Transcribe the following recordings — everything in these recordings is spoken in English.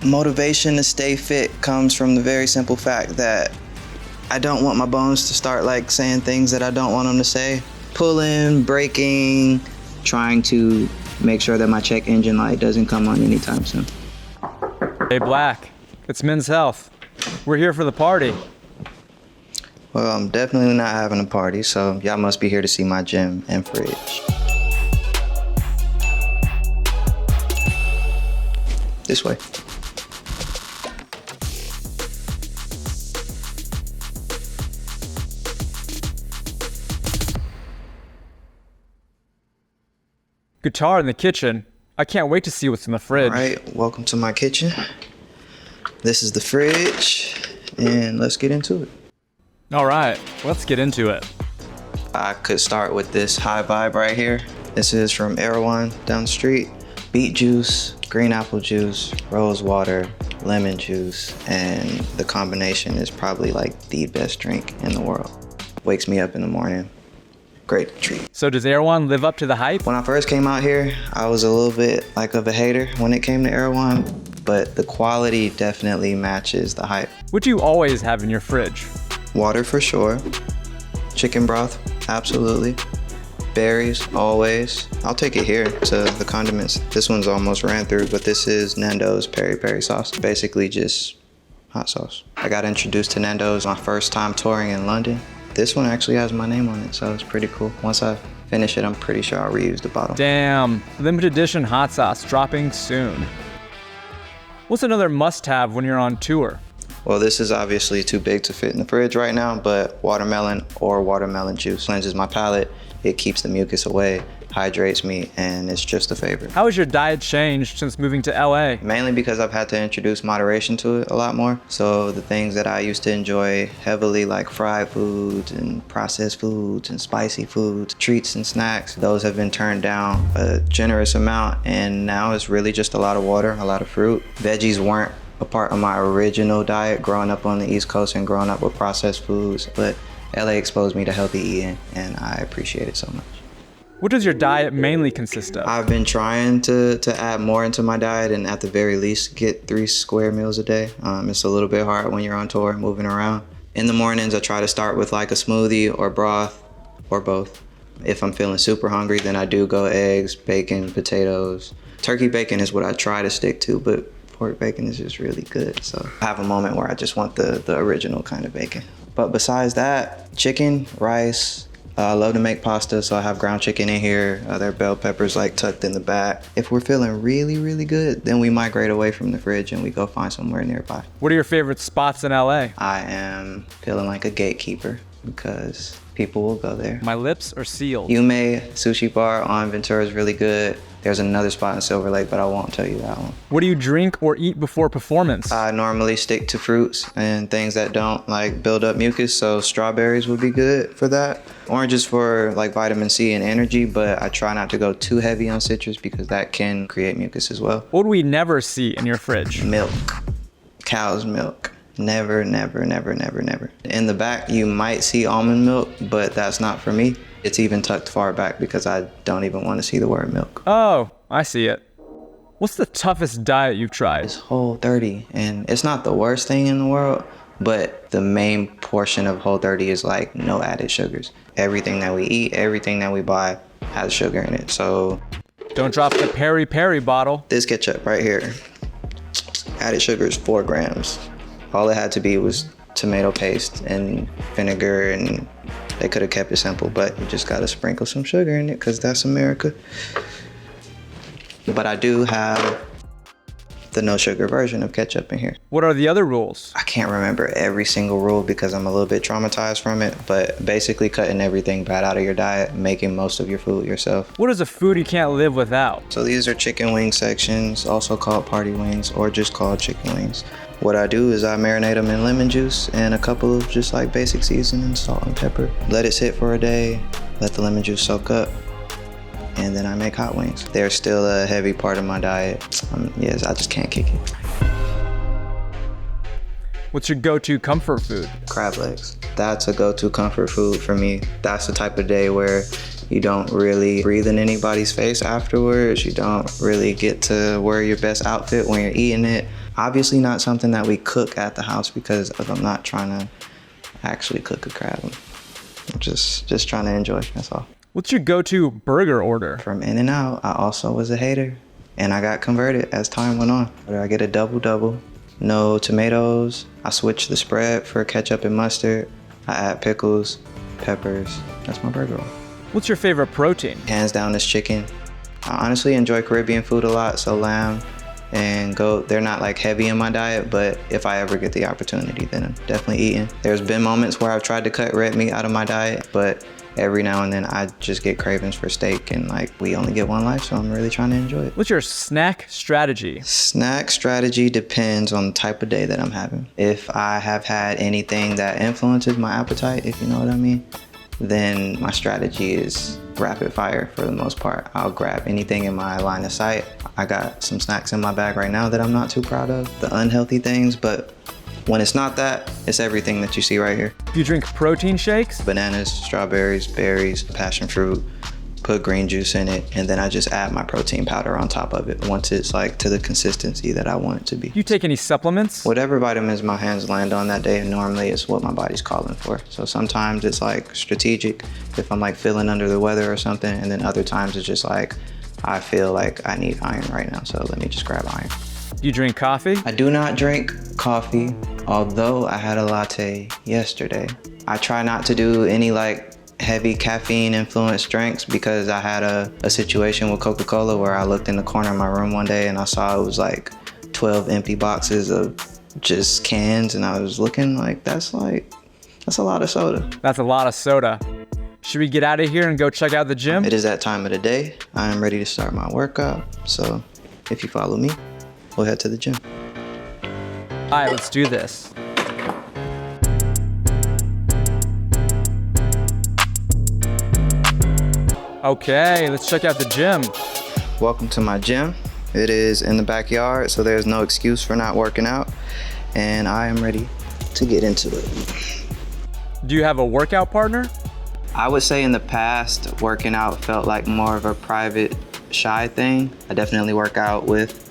Motivation to stay fit comes from the very simple fact that I don't want my bones to start like saying things that I don't want them to say. Pulling, braking, trying to make sure that my check engine light doesn't come on anytime soon. Hey Black, it's Men's Health. We're here for the party. Well, I'm definitely not having a party, so y'all must be here to see my gym and fridge. This way. Guitar in the kitchen. I can't wait to see what's in the fridge. All right, welcome to my kitchen. This is the fridge, and let's get into it. All right, let's get into it. I could start with this high vibe right here. This is from Erewhon down the street. Beet juice, green apple juice, rose water, lemon juice, and the combination is probably like the best drink in the world. Wakes me up in the morning. Great treat. So does Erewhon live up to the hype? When I first came out here, I was a little bit like of a hater when it came to Erewhon, but the quality definitely matches the hype. What do you always have in your fridge? Water for sure. Chicken broth, absolutely. Berries, always. I'll take it here to the condiments. This one's almost ran through, but this is Nando's peri peri sauce. Basically just hot sauce. I got introduced to Nando's my first time touring in London. This one actually has my name on it, so it's pretty cool. Once I finish it, I'm pretty sure I'll reuse the bottle. Damn, limited edition hot sauce dropping soon. What's another must-have when you're on tour? Well, this is obviously too big to fit in the fridge right now, but watermelon or watermelon juice cleanses my palate. It keeps the mucus away, hydrates me, and it's just a favorite. How has your diet changed since moving to LA? Mainly because I've had to introduce moderation to it a lot more. So the things that I used to enjoy heavily, like fried foods and processed foods and spicy foods, treats and snacks, those have been turned down a generous amount, and now it's really just a lot of water, a lot of fruit. Veggies weren't a part of my original diet growing up on the East Coast and growing up with processed foods, but LA exposed me to healthy eating, and I appreciate it so much. What does your diet mainly consist of? I've been trying to add more into my diet and at the very least get 3 square meals a day. It's a little bit hard when you're on tour moving around. In the mornings, I try to start with like a smoothie or broth or both. If I'm feeling super hungry, then I do go eggs, bacon, potatoes. Turkey bacon is what I try to stick to, but pork bacon is just really good. So I have a moment where I just want the original kind of bacon. But besides that, chicken, rice. I love to make pasta, so I have ground chicken in here. There are bell peppers like tucked in the back. If we're feeling really, really good, then we migrate away from the fridge and we go find somewhere nearby. What are your favorite spots in LA? I am feeling like a gatekeeper because people will go there. My lips are sealed. Yume Sushi Bar on Ventura is really good. There's another spot in Silver Lake, but I won't tell you that one. What do you drink or eat before performance? I normally stick to fruits and things that don't like build up mucus, so strawberries would be good for that. Oranges for like vitamin C and energy, but I try not to go too heavy on citrus because that can create mucus as well. What would we never see in your fridge? Milk. Cow's milk. Never, never, never, never, never. In the back, you might see almond milk, but that's not for me. It's even tucked far back because I don't even want to see the word milk. Oh, I see it. What's the toughest diet you've tried? It's Whole30, and it's not the worst thing in the world, but the main portion of Whole30 is like no added sugars. Everything that we eat, everything that we buy has sugar in it, so. Don't drop the peri peri bottle. This ketchup right here, added sugar is 4 grams. All it had to be was tomato paste and vinegar, and they could have kept it simple, but you just gotta sprinkle some sugar in it because that's America. But I do have the no sugar version of ketchup in here. What are the other rules? I can't remember every single rule because I'm a little bit traumatized from it, but basically cutting everything bad out of your diet, making most of your food yourself. What is a food you can't live without? So these are chicken wing sections, also called party wings or just called chicken wings. What I do is I marinate them in lemon juice and a couple of just like basic seasonings, salt and pepper. Let it sit for a day, let the lemon juice soak up, and then I make hot wings. They're still a heavy part of my diet. Yes, I just can't kick it. What's your go-to comfort food? Crab legs. That's a go-to comfort food for me. That's the type of day where You don't really breathe in anybody's face afterwards. You don't really get to wear your best outfit when you're eating it. Obviously not something that we cook at the house because I'm not trying to actually cook a crab. I'm just trying to enjoy, that's all. What's your go-to burger order? From In-N-Out, I also was a hater, and I got converted as time went on. I get a double-double, no tomatoes. I switch the spread for ketchup and mustard. I add pickles, peppers. That's my burger roll. What's your favorite protein? Hands down is chicken. I honestly enjoy Caribbean food a lot, so lamb and goat, they're not like heavy in my diet, but if I ever get the opportunity, then I'm definitely eating. There's been moments where I've tried to cut red meat out of my diet, but every now and then I just get cravings for steak, and like we only get one life, so I'm really trying to enjoy it. What's your snack strategy? Snack strategy depends on the type of day that I'm having. If I have had anything that influences my appetite, if you know what I mean, then my strategy is rapid fire for the most part. I'll grab anything in my line of sight. I got some snacks in my bag right now that I'm not too proud of, the unhealthy things, but when it's not that, it's everything that you see right here. Do you drink protein shakes? Bananas, strawberries, berries, passion fruit, put green juice in it, and then I just add my protein powder on top of it once it's like to the consistency that I want it to be. Do you take any supplements? Whatever vitamins my hands land on that day, normally is what my body's calling for. So sometimes it's like strategic if I'm like feeling under the weather or something, and then other times it's just like, I feel like I need iron right now, so let me just grab iron. Do you drink coffee? I do not drink coffee, although I had a latte yesterday. I try not to do any like heavy caffeine influenced drinks because I had a situation with Coca-Cola where I looked in the corner of my room one day and I saw it was like 12 empty boxes of just cans, and I was looking like, that's a lot of soda. That's a lot of soda. Should we get out of here and go check out the gym? It is that time of the day. I am ready to start my workout. So if you follow me, we'll head to the gym. All right, let's do this. Okay, let's check out the gym. Welcome to my gym. It is in the backyard, so there's no excuse for not working out, and I am ready to get into it. Do you have a workout partner? I would say in the past, working out felt like more of a private, shy thing. I definitely work out with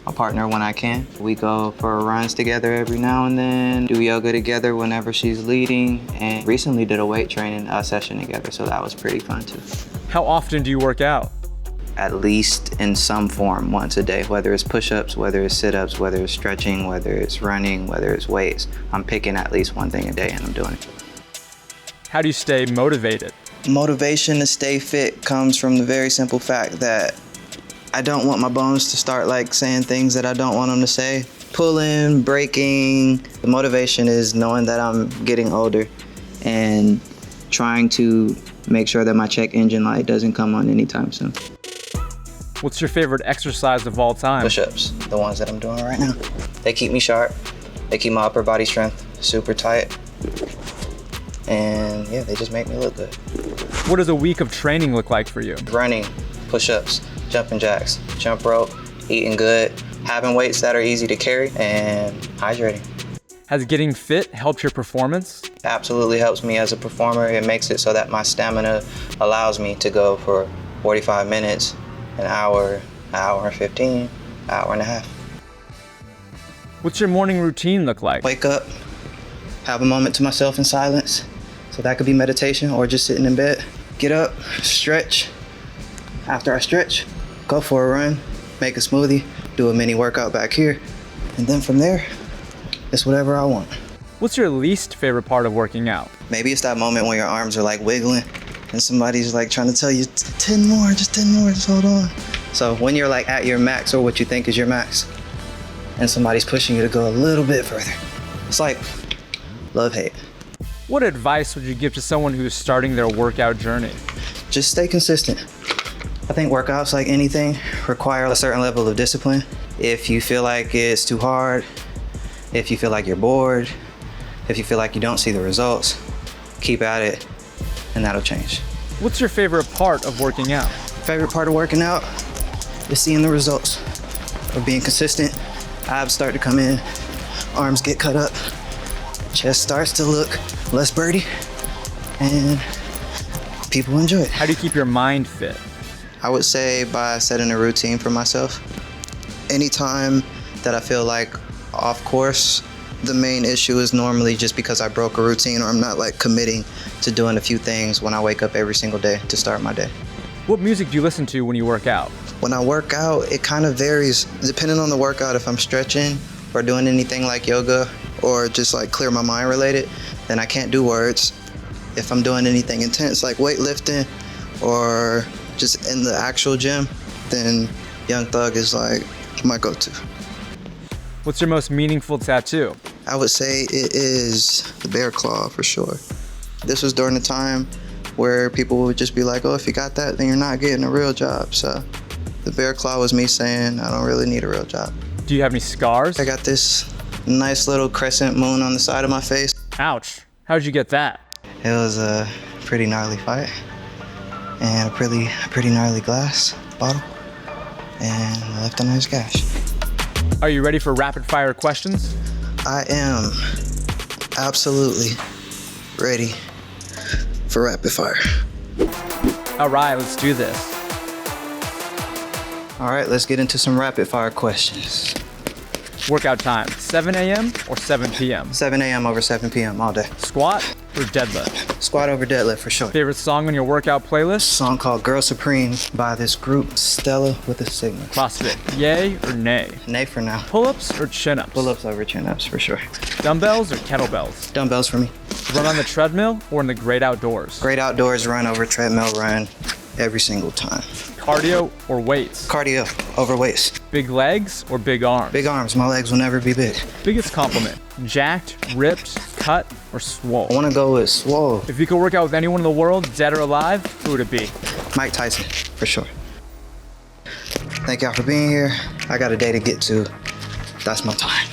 a partner when I can. We go for runs together every now and then, do yoga together whenever she's leading, and recently did a weight training session together, so that was pretty fun too. How often do you work out? At least in some form once a day, whether it's push-ups, whether it's sit-ups, whether it's stretching, whether it's running, whether it's weights. I'm picking at least one thing a day and I'm doing it. How do you stay motivated? Motivation to stay fit comes from the very simple fact that I don't want my bones to start like saying things that I don't want them to say. Pulling, breaking. The motivation is knowing that I'm getting older and trying to make sure that my check engine light doesn't come on anytime soon. What's your favorite exercise of all time? Push-ups, the ones that I'm doing right now. They keep me sharp. They keep my upper body strength super tight. And yeah, they just make me look good. What does a week of training look like for you? Running, push-ups, jumping jacks, jump rope, eating good, having weights that are easy to carry, and hydrating. Has getting fit helped your performance? Absolutely helps me as a performer. It makes it so that my stamina allows me to go for 45 minutes, an hour and 15, hour and a half. What's your morning routine look like? Wake up, have a moment to myself in silence. So that could be meditation or just sitting in bed. Get up, stretch. After I stretch, go for a run, make a smoothie, do a mini workout back here. And then from there, it's whatever I want. What's your least favorite part of working out? Maybe it's that moment when your arms are like wiggling and somebody's like trying to tell you 10 more, just hold on. So when you're like at your max or what you think is your max and somebody's pushing you to go a little bit further, it's like love-hate. What advice would you give to someone who's starting their workout journey? Just stay consistent. I think workouts, like anything, require a certain level of discipline. If you feel like it's too hard, if you feel like you're bored, if you feel like you don't see the results, keep at it and that'll change. What's your favorite part of working out? Favorite part of working out is seeing the results of being consistent. Abs start to come in, arms get cut up, chest starts to look less birdy, and people enjoy it. How do you keep your mind fit? I would say by setting a routine for myself. Anytime that I feel like off course, the main issue is normally just because I broke a routine or I'm not like committing to doing a few things when I wake up every single day to start my day. What music do you listen to when you work out? When I work out, it kind of varies depending on the workout. If I'm stretching or doing anything like yoga or just like clear my mind related, then I can't do words. If I'm doing anything intense like weightlifting or just in the actual gym, then Young Thug is like my go-to. What's your most meaningful tattoo? I would say it is the bear claw for sure. This was during the time where people would just be like, oh, if you got that, then you're not getting a real job. So the bear claw was me saying I don't really need a real job. Do you have any scars? I got this nice little crescent moon on the side of my face. Ouch. How'd you get that? It was a pretty gnarly fight and a pretty gnarly glass bottle, and I left a nice gash. Are you ready for rapid fire questions? I am absolutely ready for rapid fire. All right, let's do this. All right, let's get into some rapid fire questions. Workout time, 7 a.m. or 7 p.m.? 7 a.m. over 7 p.m. all day. Squat or deadlift? Squat over deadlift for sure. Favorite song on your workout playlist? Song called Girl Supreme by this group, Stella with a Sigma. CrossFit, yay or nay? Nay for now. Pull-ups or chin-ups? Pull-ups over chin-ups for sure. Dumbbells or kettlebells? Dumbbells for me. Run on the treadmill or in the great outdoors? Great outdoors, run over treadmill, run every single time. Cardio or weights? Cardio over weights. Big legs or big arms? Big arms, my legs will never be big. Biggest compliment, jacked, ripped, cut, or swole? I wanna go with swole. If you could work out with anyone in the world, dead or alive, who would it be? Mike Tyson, for sure. Thank y'all for being here. I got a day to get to. That's my time.